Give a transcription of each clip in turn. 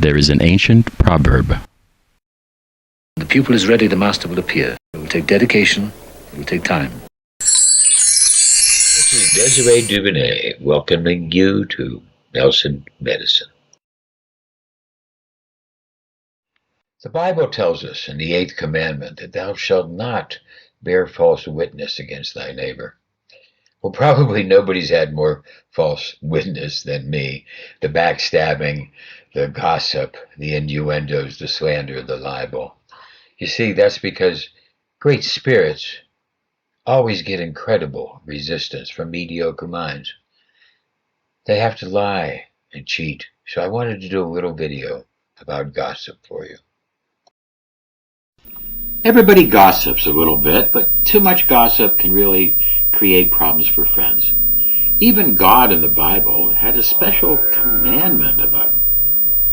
There is an ancient proverb. The pupil is ready, the master will appear. It will take dedication, it will take time. This is Desiree Duvernay welcoming you to Nelson Medicine. The Bible tells us in the 8th commandment that thou shalt not bear false witness against thy neighbor. Well, probably nobody's had more false witness than me. The backstabbing, the gossip, the innuendos, the slander, the libel. You see, that's because great spirits always get incredible resistance from mediocre minds. They have to lie and cheat. So I wanted to do a little video about gossip for you. Everybody gossips a little bit, but too much gossip can really create problems for friends. Even God in the Bible had a special commandment about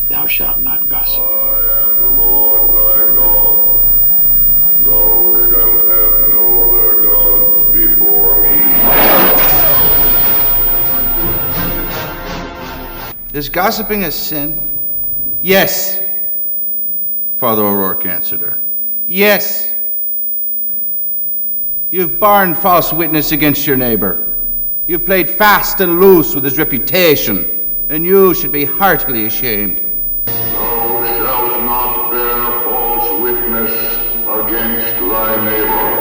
thou shalt not gossip. I am the Lord thy God. Thou shalt have no other gods before me. Is gossiping a sin? Yes. Father O'Rourke answered her. Yes. You've borne false witness against your neighbor. You've played fast and loose with his reputation, and you should be heartily ashamed. Thou shalt not bear false witness against thy neighbor.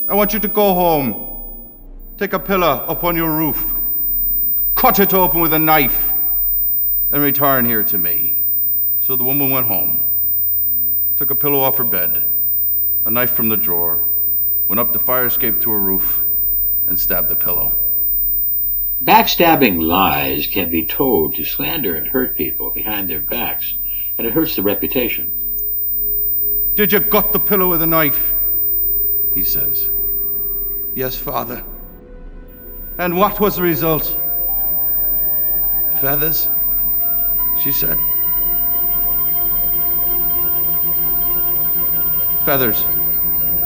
I want you to go home. Take a pillar up on your roof. Cut it open with a knife, and return here to me. So the woman went home, took a pillow off her bed, a knife from the drawer, went up the fire escape to her roof, and stabbed the pillow. Backstabbing lies can be told to slander and hurt people behind their backs, and it hurts their reputation. Did you gut the pillow with a knife? He says. Yes, Father. And what was the result? Feathers, she said. Feathers,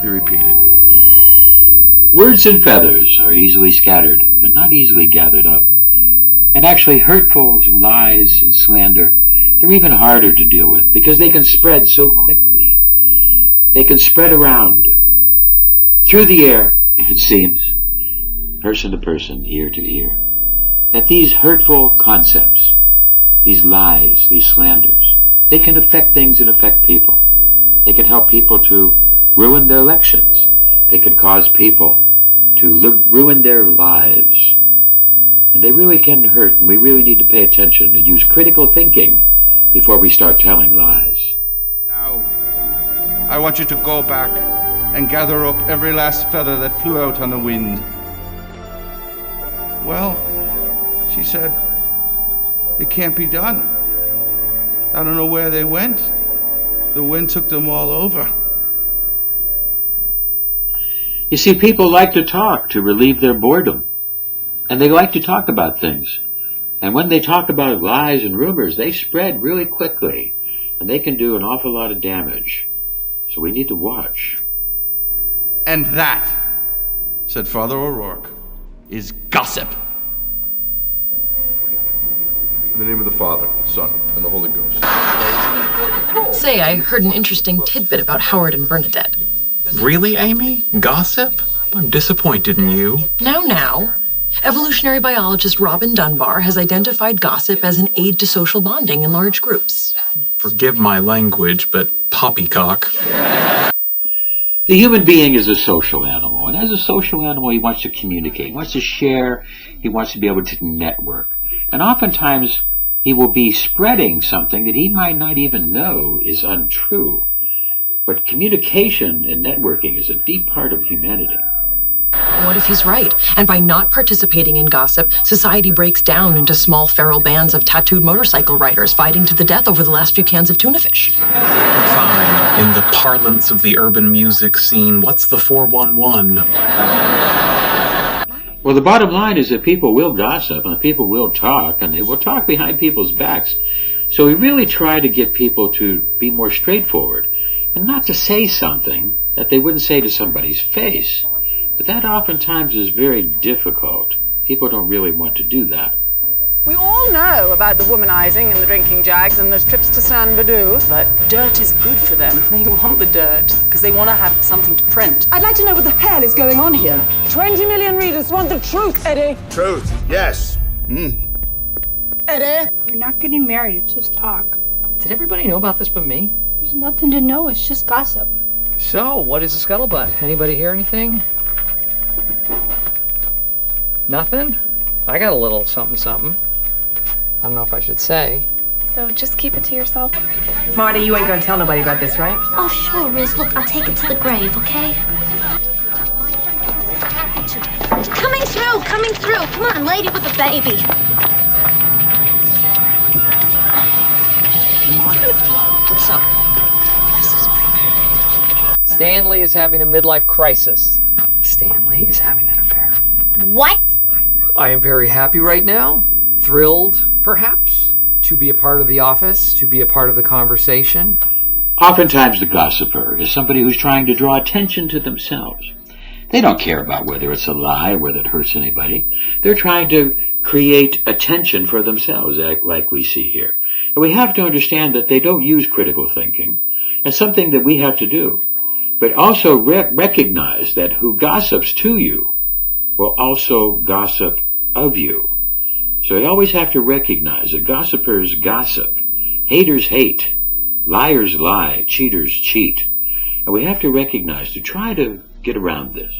he repeated. Words and feathers are easily scattered, but not easily gathered up. And actually hurtful lies and slander, they're even harder to deal with because they can spread so quickly. They can spread around through the air, it seems, person to person, ear to ear, that these hurtful concepts, these lies, these slanders, they can affect things and affect people. They can help people to ruin their elections. They can cause people to ruin their lives. And they really can hurt, and we really need to pay attention and use critical thinking before we start telling lies. Now, I want you to go back and gather up every last feather that flew out on the wind. Well, she said, it can't be done. I don't know where they went. The wind took them all over. You see, people like to talk to relieve their boredom. And they like to talk about things. And when they talk about lies and rumors, they spread really quickly. And they can do an awful lot of damage. So we need to watch. And that, said Father O'Rourke, is gossip. In the name of the Father, the Son, and the Holy Ghost. Say, I heard an interesting tidbit about Howard and Bernadette. Really, Amy? Gossip? I'm disappointed in you. Now. Evolutionary biologist Robin Dunbar has identified gossip as an aid to social bonding in large groups. Forgive my language, but poppycock. The human being is a social animal, and as a social animal, he wants to communicate, he wants to share, he wants to be able to network. And oftentimes, he will be spreading something that he might not even know is untrue. But communication and networking is a deep part of humanity. What if he's right? And by not participating in gossip, society breaks down into small feral bands of tattooed motorcycle riders fighting to the death over the last few cans of tuna fish. Fine. In the parlance of the urban music scene, what's the 411? Well, the bottom line is that people will gossip and people will talk, and they will talk behind people's backs. So we really try to get people to be more straightforward and not to say something that they wouldn't say to somebody's face. But that oftentimes is very difficult. People don't really want to do that. We all know about the womanizing and the drinking jags and the trips to Slander, but dirt is good for them. They want the dirt because they want to have something to print. I'd like to know what the hell is going on here. 20 million readers want the truth, Eddie. Truth, yes. Eddie? You're not getting married, it's just talk. Did everybody know about this but me? There's nothing to know, it's just gossip. So, what is the scuttlebutt? Anybody hear anything? Nothing? I got a little something. I don't know if I should say. So just keep it to yourself. Marty, you ain't gonna tell nobody about this, right? Oh, sure, Riz. Look, I'll take it to the grave, okay? Coming through. Come on, lady with the baby. What's up? Stanley is having a midlife crisis. Stanley is having an affair. What? I am very happy right now. Thrilled, perhaps, to be a part of the office, to be a part of the conversation. Oftentimes the gossiper is somebody who's trying to draw attention to themselves. They don't care about whether it's a lie, whether it hurts anybody. They're trying to create attention for themselves, like we see here. And we have to understand that they don't use critical thinking. It's something that we have to do. But also recognize that who gossips to you will also gossip of you. So you always have to recognize that gossipers gossip, haters hate, liars lie, cheaters cheat. And we have to recognize to try to get around this.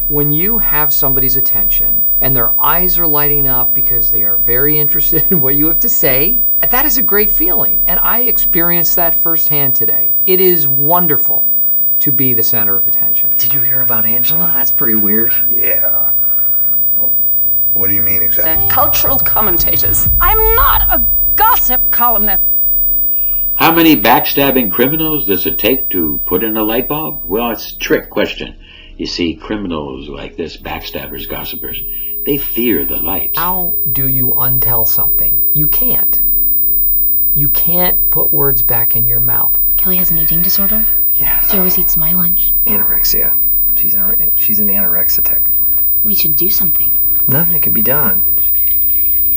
When you have somebody's attention and their eyes are lighting up because they are very interested in what you have to say, that is a great feeling. And I experienced that firsthand today. It is wonderful to be the center of attention. Did you hear about Angela? That's pretty weird. Yeah. What do you mean exactly? They're cultural commentators. I'm not a gossip columnist. How many backstabbing criminals does it take to put in a light bulb? Well, it's a trick question. You see, criminals like this, backstabbers, gossipers, they fear the light. How do you untell something? You can't. You can't put words back in your mouth. Kelly has an eating disorder? Yeah. She always eats my lunch. Anorexia. She's an anorexic. We should do something. Nothing can be done.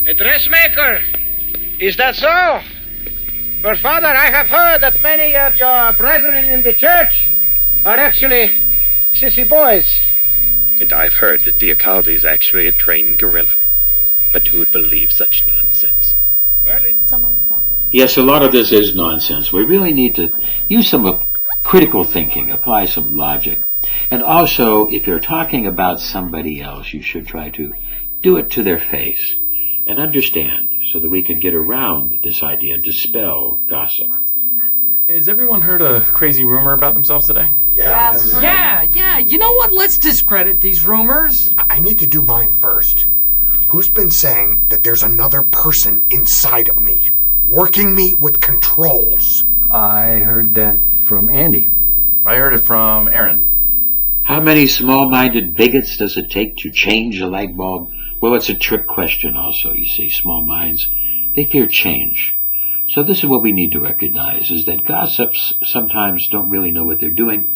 A dressmaker? Is that so? But Father, I have heard that many of your brethren in the church are actually sissy boys. And I've heard that the Alcalde is actually a trained gorilla. But who would believe such nonsense? Well, Yes, a lot of this is nonsense. We really need to use some critical thinking, apply some logic. And also, if you're talking about somebody else, you should try to do it to their face and understand so that we can get around this idea and dispel gossip. Has everyone heard a crazy rumor about themselves today? Yeah. You know what? Let's discredit these rumors. I need to do mine first. Who's been saying that there's another person inside of me, working me with controls? I heard that from Andy. I heard it from Aaron. How many small-minded bigots does it take to change a light bulb? Well, it's a trick question also. You see, small minds, they fear change. So this is what we need to recognize, is that gossips sometimes don't really know what they're doing.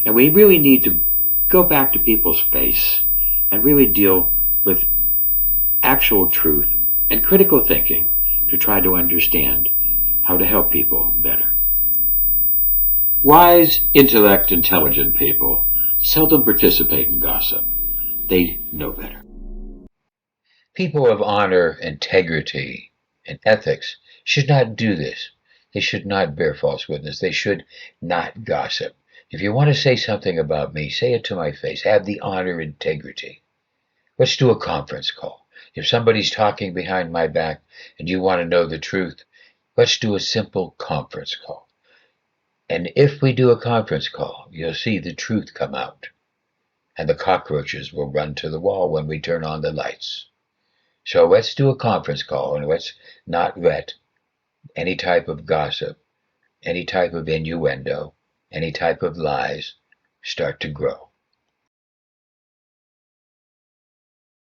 And we really need to go back to people's face and really deal with actual truth and critical thinking to try to understand how to help people better. Wise, intelligent people seldom participate in gossip. They know better. People of honor, integrity, and ethics should not do this. They should not bear false witness. They should not gossip. If you want to say something about me, say it to my face. Have the honor, integrity. Let's do a conference call. If somebody's talking behind my back and you want to know the truth, let's do a simple conference call. And if we do a conference call, you'll see the truth come out. And the cockroaches will run to the wall when we turn on the lights. So let's do a conference call, and let's not let any type of gossip, any type of innuendo, any type of lies start to grow.